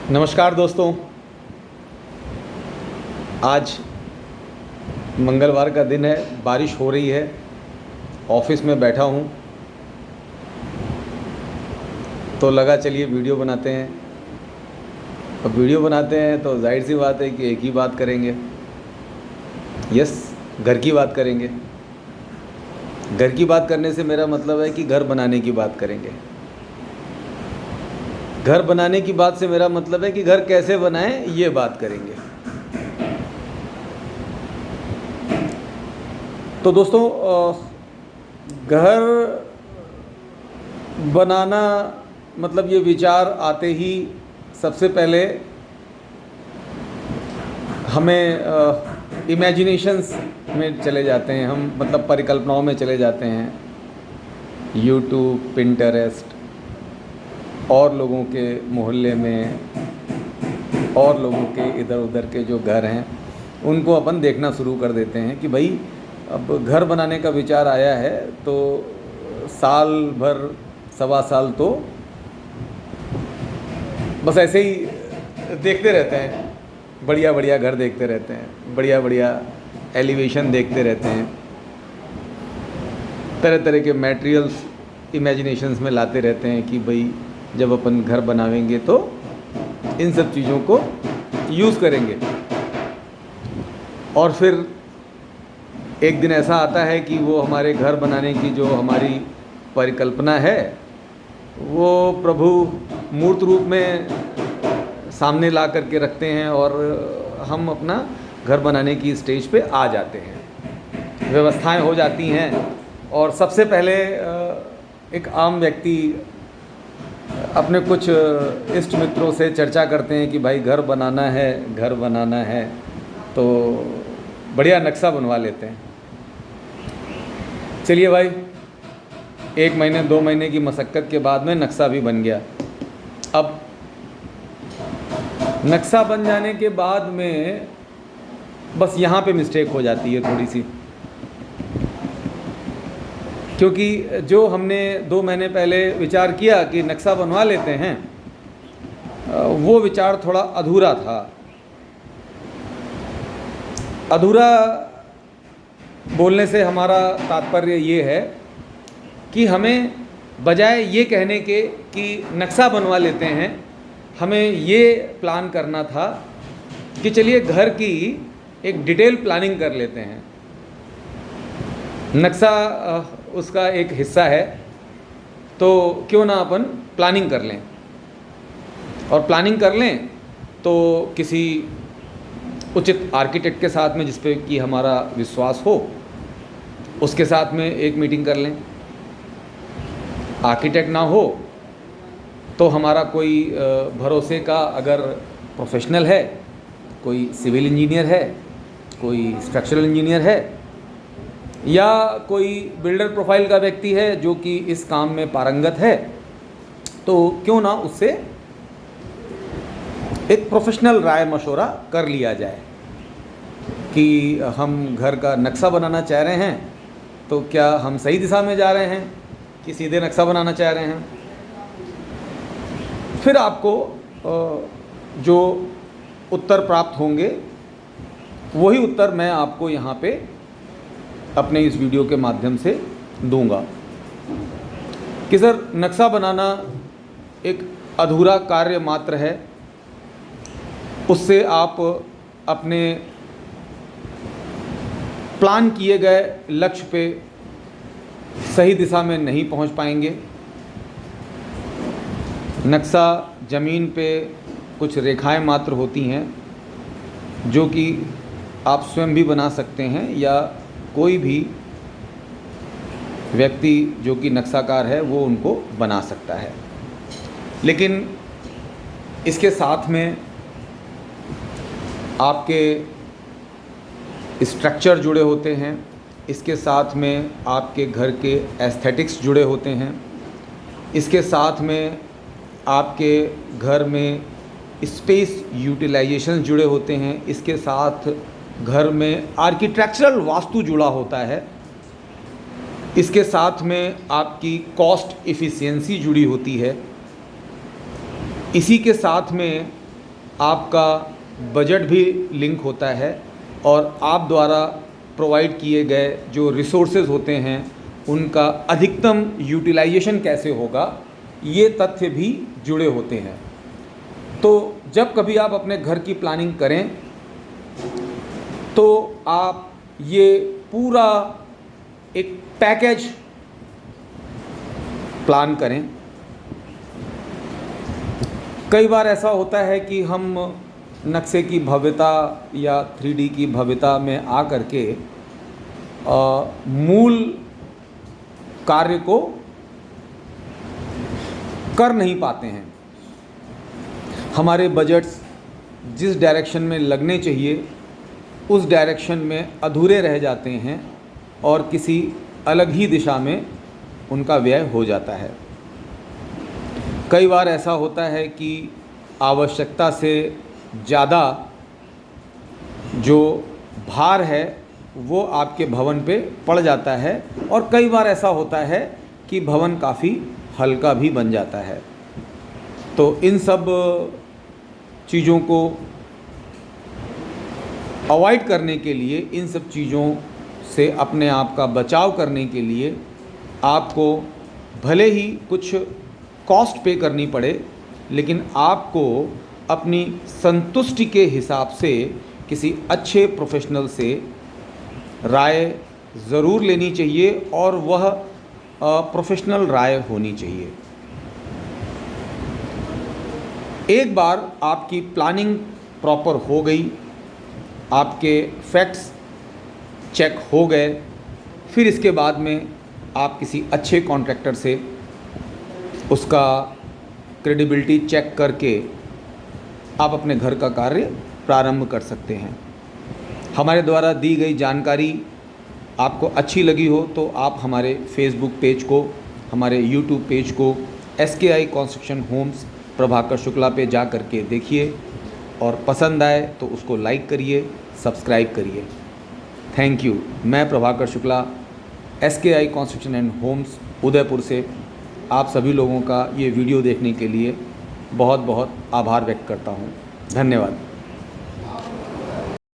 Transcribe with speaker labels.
Speaker 1: नमस्कार दोस्तों, आज मंगलवार का दिन है। बारिश हो रही है। ऑफिस में बैठा हूँ तो लगा चलिए वीडियो बनाते हैं। अब वीडियो बनाते हैं तो जाहिर सी बात है कि एक ही बात करेंगे। यस, घर की बात करेंगे। घर की बात करने से मेरा मतलब है कि घर बनाने की बात करेंगे। घर बनाने की बात से मेरा मतलब है कि घर कैसे बनाएं ये बात करेंगे। तो दोस्तों, घर बनाना मतलब ये विचार आते ही सबसे पहले हमें इमेजिनेशंस में चले जाते हैं। हम मतलब परिकल्पनाओं में चले जाते हैं। यूट्यूब, पिंटरेस्ट और लोगों के मोहल्ले में और लोगों के इधर उधर के जो घर हैं उनको अपन देखना शुरू कर देते हैं कि भाई अब घर बनाने का विचार आया है तो साल भर सवा साल तो बस ऐसे ही देखते रहते हैं। बढ़िया बढ़िया घर देखते रहते हैं, बढ़िया बढ़िया एलिवेशन देखते रहते हैं, तरह तरह के मटेरियल्स इमेजिनेशंस में लाते रहते हैं कि भाई जब अपन घर बनावेंगे तो इन सब चीज़ों को यूज़ करेंगे। और फिर एक दिन ऐसा आता है कि वो हमारे घर बनाने की जो हमारी परिकल्पना है वो प्रभु मूर्त रूप में सामने ला करके रखते हैं और हम अपना घर बनाने की स्टेज पे आ जाते हैं। व्यवस्थाएं हो जाती हैं और सबसे पहले एक आम व्यक्ति अपने कुछ इष्ट मित्रों से चर्चा करते हैं कि भाई घर बनाना है तो बढ़िया नक्शा बनवा लेते हैं। चलिए भाई, 1 महीने 2 महीने की मशक्क़त के बाद में नक्शा भी बन गया। अब नक्शा बन जाने के बाद में बस यहाँ पे मिस्टेक हो जाती है थोड़ी सी, क्योंकि जो हमने 2 महीने पहले विचार किया कि नक्शा बनवा लेते हैं वो विचार थोड़ा अधूरा था। अधूरा बोलने से हमारा तात्पर्य ये है कि हमें बजाय ये कहने के कि नक्शा बनवा लेते हैं, हमें ये प्लान करना था कि चलिए घर की एक डिटेल प्लानिंग कर लेते हैं। नक्शा उसका एक हिस्सा है तो क्यों ना अपन प्लानिंग कर लें। और प्लानिंग कर लें तो किसी उचित आर्किटेक्ट के साथ में जिस पे कि हमारा विश्वास हो उसके साथ में एक मीटिंग कर लें। आर्किटेक्ट ना हो तो हमारा कोई भरोसे का अगर प्रोफेशनल है, कोई सिविल इंजीनियर है, कोई स्ट्रक्चरल इंजीनियर है या कोई बिल्डर प्रोफाइल का व्यक्ति है जो कि इस काम में पारंगत है, तो क्यों ना उससे एक प्रोफेशनल राय मशवरा कर लिया जाए कि हम घर का नक्शा बनाना चाह रहे हैं तो क्या हम सही दिशा में जा रहे हैं कि सीधे नक्शा बनाना चाह रहे हैं। फिर आपको जो उत्तर प्राप्त होंगे वही उत्तर मैं आपको यहाँ पे अपने इस वीडियो के माध्यम से दूंगा कि सर नक्शा बनाना एक अधूरा कार्य मात्र है, उससे आप अपने प्लान किए गए लक्ष्य पे सही दिशा में नहीं पहुंच पाएंगे। नक्शा ज़मीन पे कुछ रेखाएं मात्र होती हैं जो कि आप स्वयं भी बना सकते हैं या कोई भी व्यक्ति जो कि नक्शाकार है वो उनको बना सकता है। लेकिन इसके साथ में आपके स्ट्रक्चर जुड़े होते हैं, इसके साथ में आपके घर के एस्थेटिक्स जुड़े होते हैं, इसके साथ में आपके घर में स्पेस यूटिलाइजेशन जुड़े होते हैं, इसके साथ घर में आर्किटेक्चरल वास्तु जुड़ा होता है, इसके साथ में आपकी कॉस्ट इफ़िशियंसी जुड़ी होती है, इसी के साथ में आपका बजट भी लिंक होता है और आप द्वारा प्रोवाइड किए गए जो रिसोर्सेज होते हैं उनका अधिकतम यूटिलाइजेशन कैसे होगा, ये तथ्य भी जुड़े होते हैं। तो जब कभी आप अपने घर की प्लानिंग करें तो आप ये पूरा एक पैकेज प्लान करें। कई बार ऐसा होता है कि हम नक्शे की भव्यता या 3D की भव्यता में आ करके मूल कार्य को कर नहीं पाते हैं। हमारे बजट्स जिस डायरेक्शन में लगने चाहिए उस डायरेक्शन में अधूरे रह जाते हैं और किसी अलग ही दिशा में उनका व्यय हो जाता है। कई बार ऐसा होता है कि आवश्यकता से ज़्यादा जो भार है वो आपके भवन पे पड़ जाता है और कई बार ऐसा होता है कि भवन काफ़ी हल्का भी बन जाता है। तो इन सब चीज़ों को अवॉइड करने के लिए, इन सब चीज़ों से अपने आप का बचाव करने के लिए आपको भले ही कुछ कॉस्ट पे करनी पड़े, लेकिन आपको अपनी संतुष्टि के हिसाब से किसी अच्छे प्रोफेशनल से राय ज़रूर लेनी चाहिए और वह प्रोफेशनल राय होनी चाहिए। एक बार आपकी प्लानिंग प्रॉपर हो गई, आपके फैक्ट्स चेक हो गए, फिर इसके बाद में आप किसी अच्छे कॉन्ट्रैक्टर से उसका क्रेडिबिलिटी चेक करके आप अपने घर का कार्य प्रारंभ कर सकते हैं। हमारे द्वारा दी गई जानकारी आपको अच्छी लगी हो तो आप हमारे फेसबुक पेज को, हमारे यूट्यूब पेज को SKI construction homes Prabhakar Shukla पे जा करके देखिए और पसंद आए तो उसको लाइक करिए, सब्सक्राइब करिए। Thank you. मैं Prabhakar Shukla SKI construction and homes Udaipur से आप सभी लोगों का ये वीडियो देखने के लिए बहुत बहुत आभार व्यक्त करता हूँ। धन्यवाद।